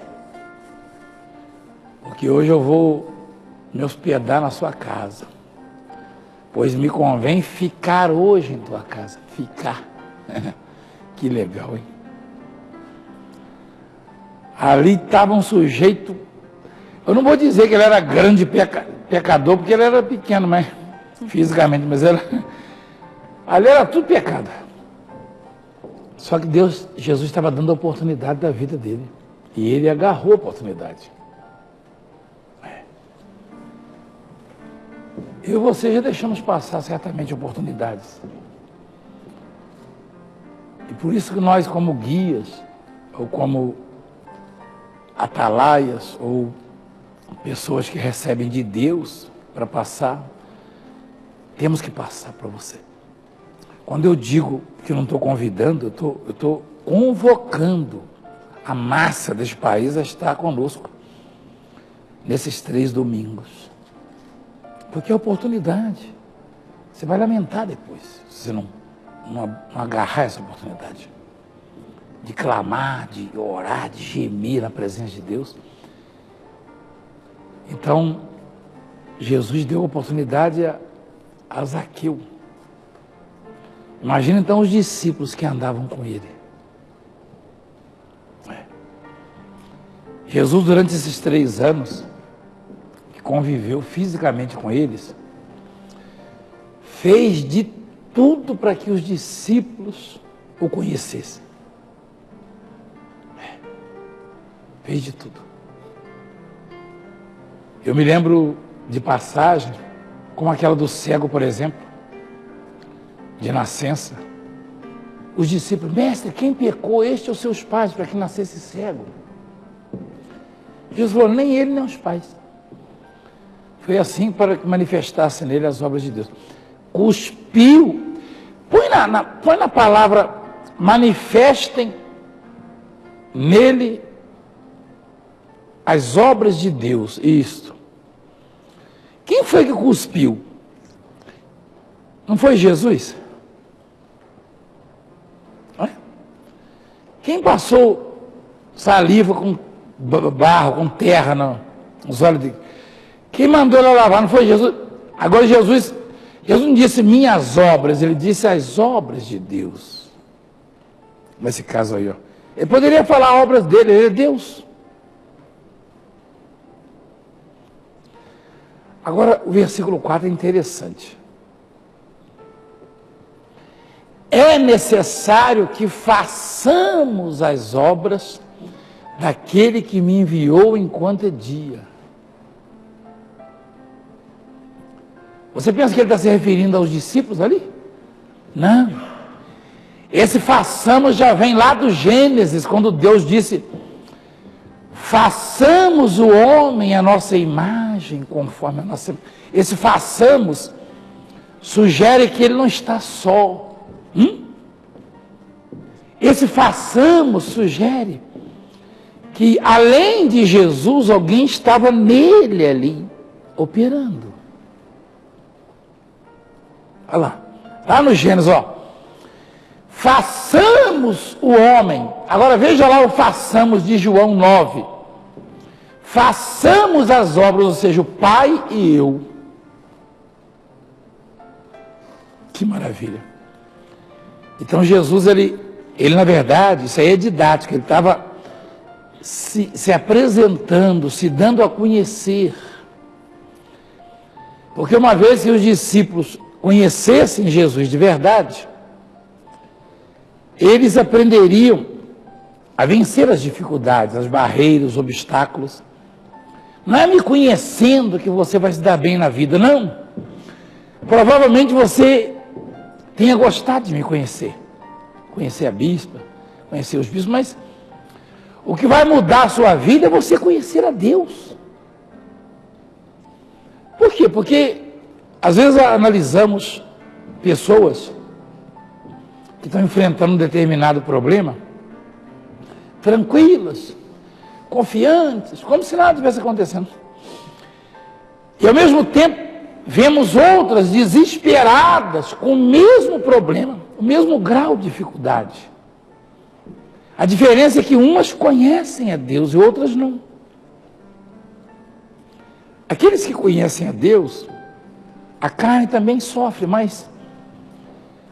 porque hoje eu vou me hospedar na sua casa, pois me convém ficar hoje em tua casa. Ficar. Que legal, hein? Ali estava um sujeito, eu não vou dizer que ele era grande pecador, porque ele era pequeno, mas fisicamente, mas ali era tudo pecado. Só que Jesus estava dando a oportunidade da vida dele, e ele agarrou a oportunidade. Eu e você já deixamos passar certamente oportunidades. E por isso que nós, como guias, ou como atalaias, ou pessoas que recebem de Deus para passar, temos que passar para você. Quando eu digo que não estou convidando, eu estou convocando a massa deste país a estar conosco nesses 3 domingos. Porque é oportunidade. Você vai lamentar depois, se você não agarrar essa oportunidade. De clamar, de orar, de gemer na presença de Deus. Então, Jesus deu oportunidade a Zaqueu. Imagina então os discípulos que andavam com ele. Jesus, durante esses 3 anos, que conviveu fisicamente com eles, fez de tudo para que os discípulos o conhecessem. Fez de tudo. Eu me lembro de passagem, como aquela do cego, por exemplo, de nascença. Os discípulos, mestre, quem pecou, este ou seus pais, para que nascesse cego? Jesus falou, nem ele, nem os pais. Foi assim para que manifestasse nele as obras de Deus. Cuspiu. Põe na palavra, manifestem nele as obras de Deus. Isto. Quem foi que cuspiu? Não foi Jesus? Quem passou saliva com barro, com terra nos olhos de... Quem mandou ela lavar? Não foi Jesus? Agora Jesus não disse minhas obras, ele disse as obras de Deus. Nesse caso aí, ó. Ele poderia falar obras dele, ele é Deus. Agora, o versículo 4 é interessante. É necessário que façamos as obras daquele que me enviou enquanto é dia. Você pensa que ele está se referindo aos discípulos ali? Não. Esse façamos já vem lá do Gênesis, quando Deus disse, façamos o homem à nossa imagem, conforme a nossa... Esse façamos sugere que ele não está só. Esse façamos sugere que além de Jesus, alguém estava nele ali, operando. Olha lá no Gênesis, ó. Façamos o homem. Agora veja lá o façamos de João 9. Façamos as obras, ou seja, o Pai e eu. Que maravilha. Então Jesus, ele na verdade, isso aí é didático, ele estava se apresentando, se dando a conhecer. Porque uma vez que os discípulos conhecessem Jesus de verdade, eles aprenderiam a vencer as dificuldades, as barreiras, os obstáculos. Não é me conhecendo que você vai se dar bem na vida, não. Provavelmente você tenha gostado de me conhecer. Conhecer a bispa, conhecer os bispos, mas o que vai mudar a sua vida é você conhecer a Deus. Por quê? Porque às vezes analisamos pessoas que estão enfrentando um determinado problema, tranquilas, confiantes, como se nada estivesse acontecendo. E ao mesmo tempo, vemos outras desesperadas com o mesmo problema, o mesmo grau de dificuldade. A diferença é que umas conhecem a Deus e outras não. Aqueles que conhecem a Deus, a carne também sofre, mas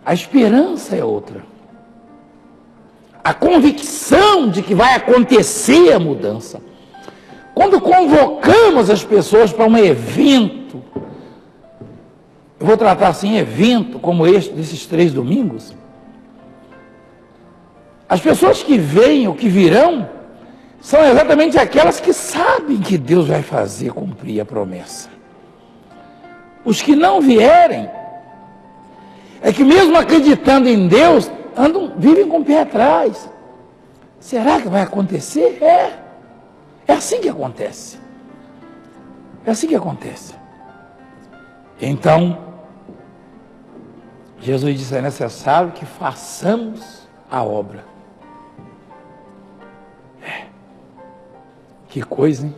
a esperança é outra. A convicção de que vai acontecer a mudança. Quando convocamos as pessoas para um evento, eu vou tratar assim, evento como este, desses 3 domingos, as pessoas que vêm ou que virão, são exatamente aquelas que sabem que Deus vai fazer cumprir a promessa. Os que não vierem, é que mesmo acreditando em Deus, vivem com o pé atrás. Será que vai acontecer? É assim que acontece. É assim que acontece. Então, Jesus disse, é necessário que façamos a obra. Que coisa, hein?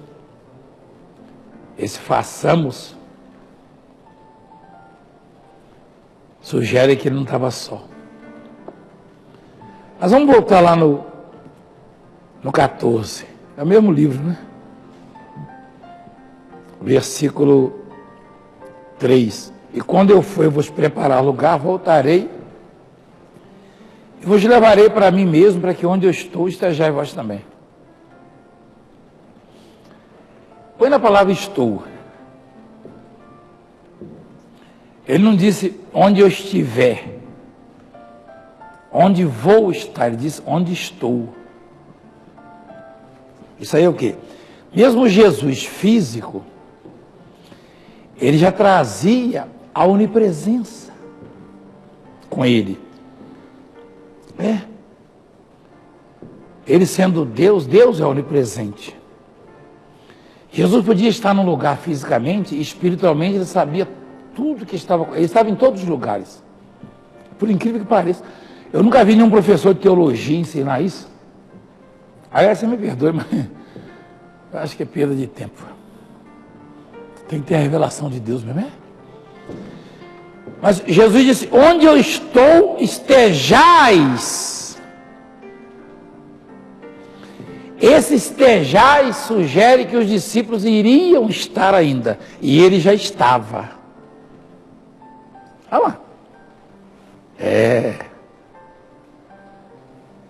Esse façamos sugere que ele não estava só. Mas vamos voltar lá no 14. É o mesmo livro, né? Versículo 3. E quando eu for, eu vos preparar lugar, voltarei e vos levarei para mim mesmo, para que onde eu estou, estejais vós também. Põe na palavra estou. Ele não disse onde eu estiver, onde vou estar, ele disse onde estou. Isso aí é o quê? Mesmo Jesus físico, ele já trazia a onipresença com ele. Ele sendo Deus, Deus é onipresente. Jesus podia estar num lugar fisicamente e espiritualmente ele sabia tudo que estava, ele estava em todos os lugares. Por incrível que pareça. Eu nunca vi nenhum professor de teologia ensinar isso. Aí você me perdoe, mas eu acho que é perda de tempo. Tem que ter a revelação de Deus mesmo, é? Mas Jesus disse, onde eu estou, estejais. Esse estejais sugere que os discípulos iriam estar ainda. E ele já estava. Olha lá.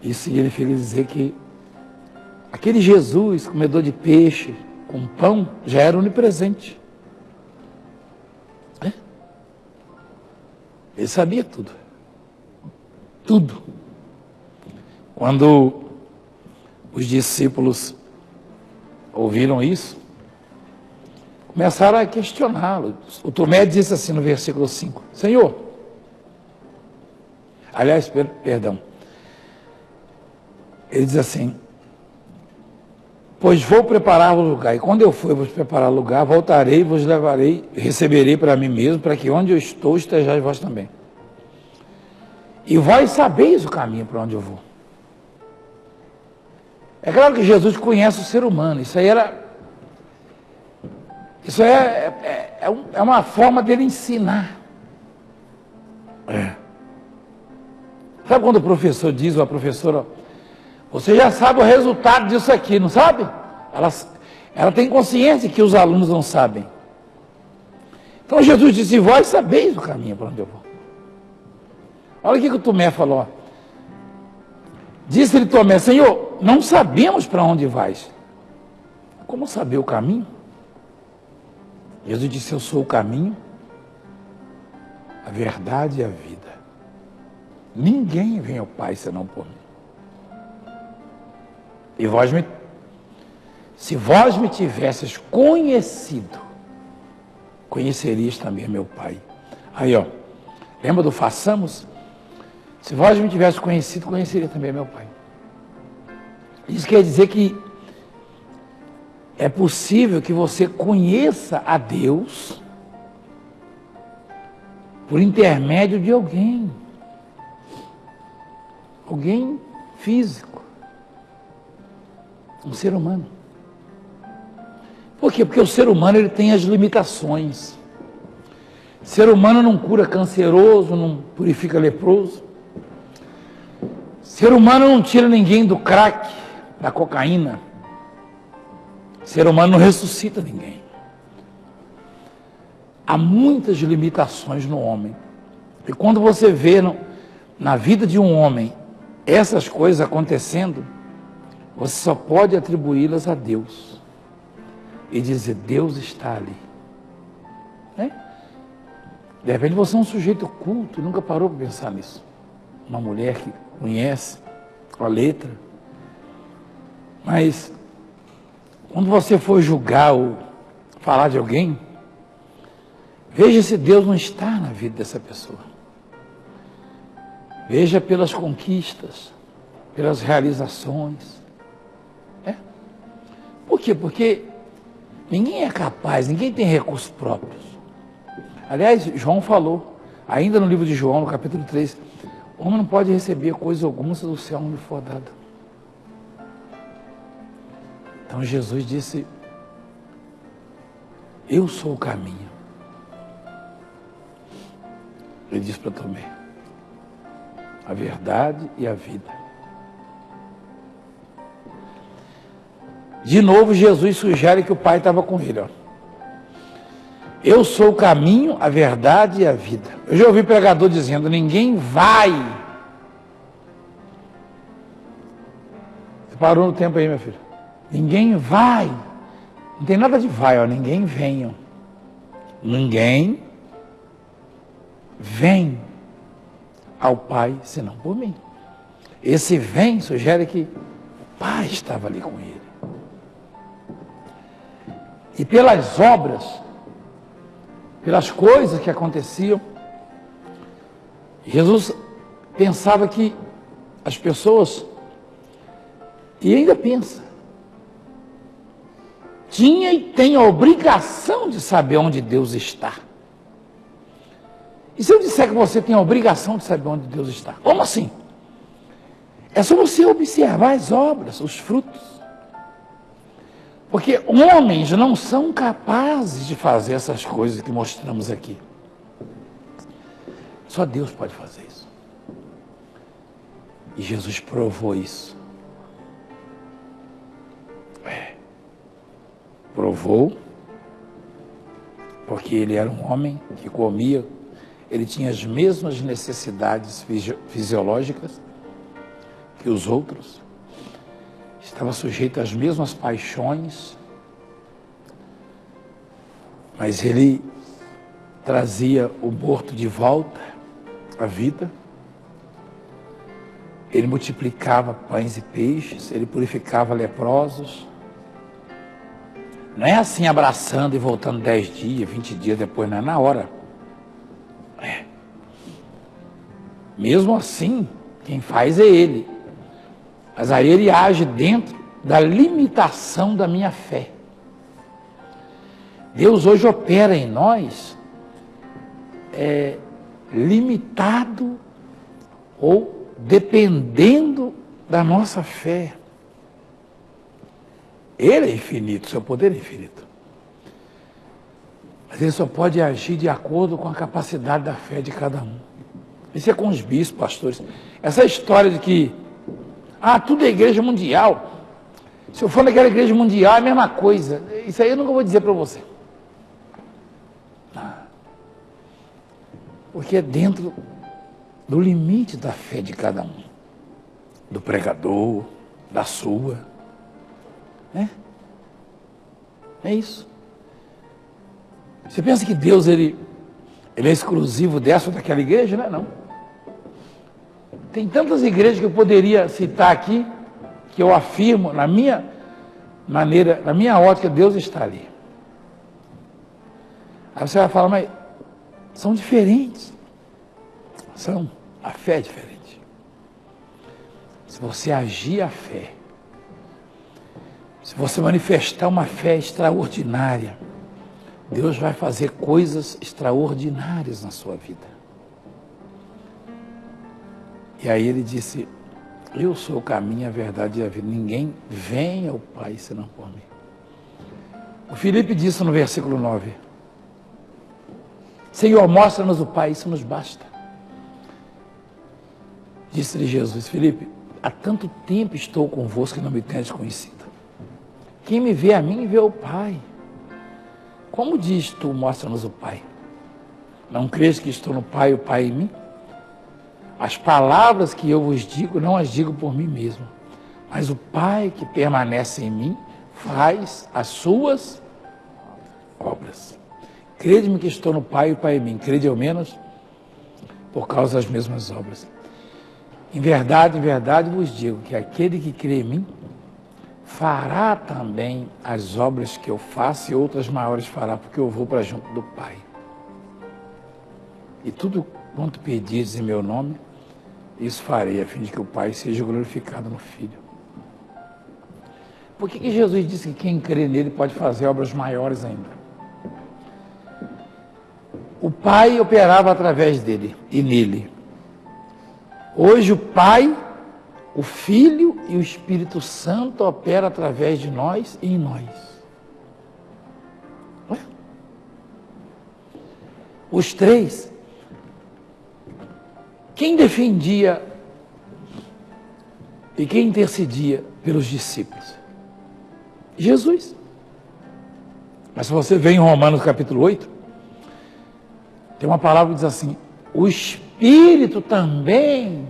Isso significa dizer que aquele Jesus, comedor de peixe, com pão, já era onipresente. Ele sabia tudo. Tudo. Quando os discípulos ouviram isso, começaram a questioná-lo. O Tomé disse assim no versículo 5, Senhor, aliás, perdão, ele diz assim, pois vou preparar o lugar, e quando eu for, eu vou preparar o lugar, voltarei, vos levarei, receberei para mim mesmo, para que onde eu estou, estejais vós também. E vós sabeis o caminho para onde eu vou. É claro que Jesus conhece o ser humano, isso é uma forma dele ensinar. Sabe quando o professor diz, ou a professora, você já sabe o resultado disso aqui, não sabe? Ela tem consciência que os alunos não sabem. Então Jesus disse, vós sabeis o caminho para onde eu vou. Olha o que o Tomé falou. Disse-lhe Tomé, Senhor, não sabemos para onde vais. Como saber o caminho? Jesus disse, eu sou o caminho, a verdade e a vida. Ninguém vem ao Pai senão por mim. E se vós me tivesses conhecido, conhecerias também meu Pai. Aí, ó, lembra do façamos? Se vós me tivesse conhecido, conheceria também meu Pai. Isso quer dizer que é possível que você conheça a Deus por intermédio de alguém. Alguém físico. Um ser humano. Por quê? Porque o ser humano ele tem as limitações. Ser humano não cura canceroso, não purifica leproso. Ser humano não tira ninguém do crack, da cocaína. Ser humano não ressuscita ninguém. Há muitas limitações no homem. E quando você vê na vida de um homem essas coisas acontecendo, você só pode atribuí-las a Deus. E dizer, Deus está ali. Né? De repente você é um sujeito culto e nunca parou para pensar nisso. Uma mulher que conhece a letra. Mas, quando você for julgar ou falar de alguém, veja se Deus não está na vida dessa pessoa. Veja pelas conquistas, pelas realizações. Por quê? Porque ninguém é capaz, ninguém tem recursos próprios. Aliás, João falou, ainda no livro de João, no capítulo 3, o homem não pode receber coisa alguma se do céu não lhe for dada. Então Jesus disse, eu sou o caminho. Ele disse para Tomé, a verdade e a vida. De novo, Jesus sugere que o Pai estava com ele. Ó. Eu sou o caminho, a verdade e a vida. Eu já ouvi pregador dizendo, ninguém vai. Você parou no tempo aí, meu filho? Ninguém vai. Não tem nada de vai, ó. Ninguém vem. Ó. Ninguém vem ao Pai senão por mim. Esse vem sugere que o Pai estava ali com ele. E pelas obras, pelas coisas que aconteciam, Jesus pensava que as pessoas, e ainda pensa, tinha e tem a obrigação de saber onde Deus está. E se eu disser que você tem a obrigação de saber onde Deus está? Como assim? É só você observar as obras, os frutos. Porque homens não são capazes de fazer essas coisas que mostramos aqui. Só Deus pode fazer isso. E Jesus provou isso. Provou, porque ele era um homem que comia, ele tinha as mesmas necessidades fisiológicas que os outros. Estava sujeito às mesmas paixões, mas ele trazia o morto de volta à vida, ele multiplicava pães e peixes, ele purificava leprosos, não é assim abraçando e voltando 10 dias, 20 dias depois, não é na hora. Mesmo assim, quem faz é ele. Mas aí ele age dentro da limitação da minha fé. Deus hoje opera em nós limitado ou dependendo da nossa fé. Ele é infinito, seu poder é infinito. Mas ele só pode agir de acordo com a capacidade da fé de cada um. Isso é com os bispos, pastores. Essa história de que tudo é igreja mundial. Se eu for naquela igreja mundial, é a mesma coisa. Isso aí eu nunca vou dizer para você. Porque é dentro do limite da fé de cada um. Do pregador, da sua. É isso. Você pensa que Deus ele é exclusivo dessa ou daquela igreja? Não é não. Tem tantas igrejas que eu poderia citar aqui, que eu afirmo, na minha maneira, na minha ótica, Deus está ali. Aí você vai falar, mas são diferentes. A fé é diferente. Se você agir a fé, se você manifestar uma fé extraordinária, Deus vai fazer coisas extraordinárias na sua vida. E aí ele disse, eu sou o caminho, a verdade e a vida. Ninguém vem ao Pai senão por mim. O Filipe disse no versículo 9, Senhor, mostra-nos o Pai, isso nos basta. Disse-lhe Jesus, Filipe, há tanto tempo estou convosco e não me tendes conhecido. Quem me vê a mim, vê o Pai. Como diz tu, mostra-nos o Pai? Não crês que estou no Pai e o Pai em mim? As palavras que eu vos digo, não as digo por mim mesmo, mas o Pai que permanece em mim faz as suas obras. Crede-me que estou no Pai e o Pai em mim. Crede ao menos por causa das mesmas obras. Em verdade vos digo que aquele que crê em mim fará também as obras que eu faço e outras maiores fará, porque eu vou para junto do Pai. E tudo quanto pedires em meu nome, isso farei, a fim de que o Pai seja glorificado no Filho. Por que Jesus disse que quem crê nele pode fazer obras maiores ainda? O Pai operava através dele e nele. Hoje o Pai, o Filho e o Espírito Santo operam através de nós e em nós. Os três. Quem defendia e quem intercedia pelos discípulos? Jesus. Mas se você vê em Romanos capítulo 8, tem uma palavra que diz assim: o Espírito também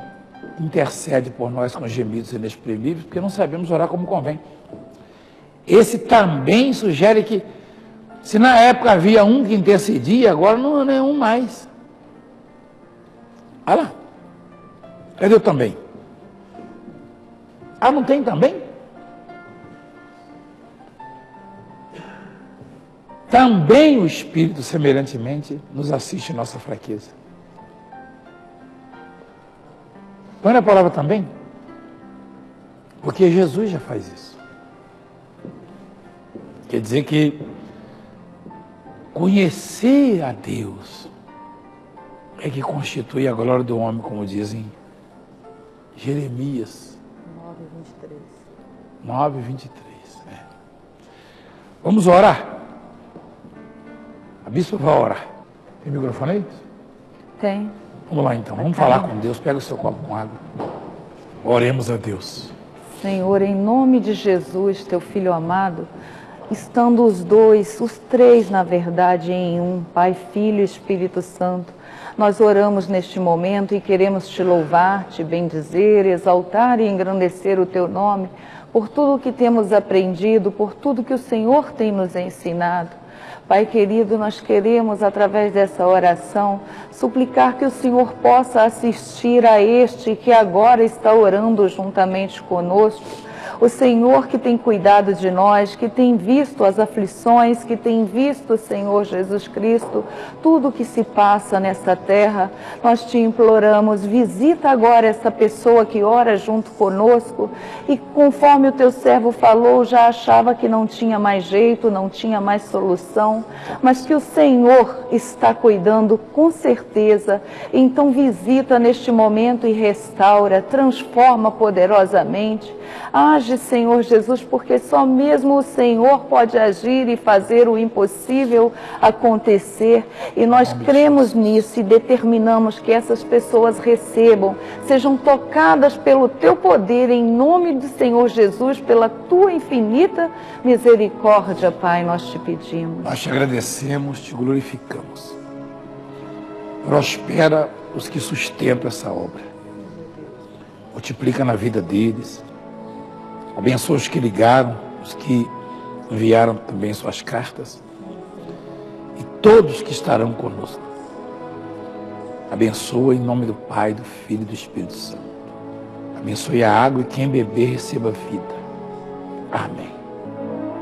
intercede por nós com gemidos inexprimíveis, porque não sabemos orar como convém. Esse também sugere que, se na época havia um que intercedia, agora não é um mais. Olha lá. Cadê o também? Ah, não tem também? Também o Espírito, semelhantemente, nos assiste em nossa fraqueza. Põe a palavra também, porque Jesus já faz isso. Quer dizer que conhecer a Deus é que constitui a glória do homem, como dizem Jeremias 9:23. Vamos orar. A bispa vai orar. Tem microfone aí? Tem. Vamos lá então, vamos falar com Deus. Pega o seu copo com água. Oremos a Deus. Senhor, em nome de Jesus, teu Filho amado, estando os dois, os três, na verdade, em um, Pai, Filho e Espírito Santo, nós oramos neste momento e queremos te louvar, te bendizer, exaltar e engrandecer o teu nome, por tudo que temos aprendido, por tudo que o Senhor tem nos ensinado. Pai querido, nós queremos, através dessa oração, suplicar que o Senhor possa assistir a este que agora está orando juntamente conosco. O Senhor que tem cuidado de nós, que tem visto as aflições, que tem visto, Senhor Jesus Cristo, tudo que se passa nessa terra. Nós te imploramos, visita agora essa pessoa que ora junto conosco e, conforme o teu servo falou, já achava que não tinha mais jeito, não tinha mais solução, mas que o Senhor está cuidando com certeza. Então visita neste momento e restaura, transforma poderosamente. Age, Senhor Jesus, porque só mesmo o Senhor pode agir e fazer o impossível acontecer. E nós cremos nisso e determinamos que essas pessoas recebam, sejam tocadas pelo teu poder, em nome do Senhor Jesus, pela tua infinita misericórdia, Pai, nós te pedimos. Nós te agradecemos, te glorificamos. Prospera os que sustentam essa obra. Multiplica na vida deles. Abençoa os que ligaram, os que enviaram também suas cartas. E todos que estarão conosco. Abençoa em nome do Pai, do Filho e do Espírito Santo. Abençoe a água e quem beber receba vida. Amém.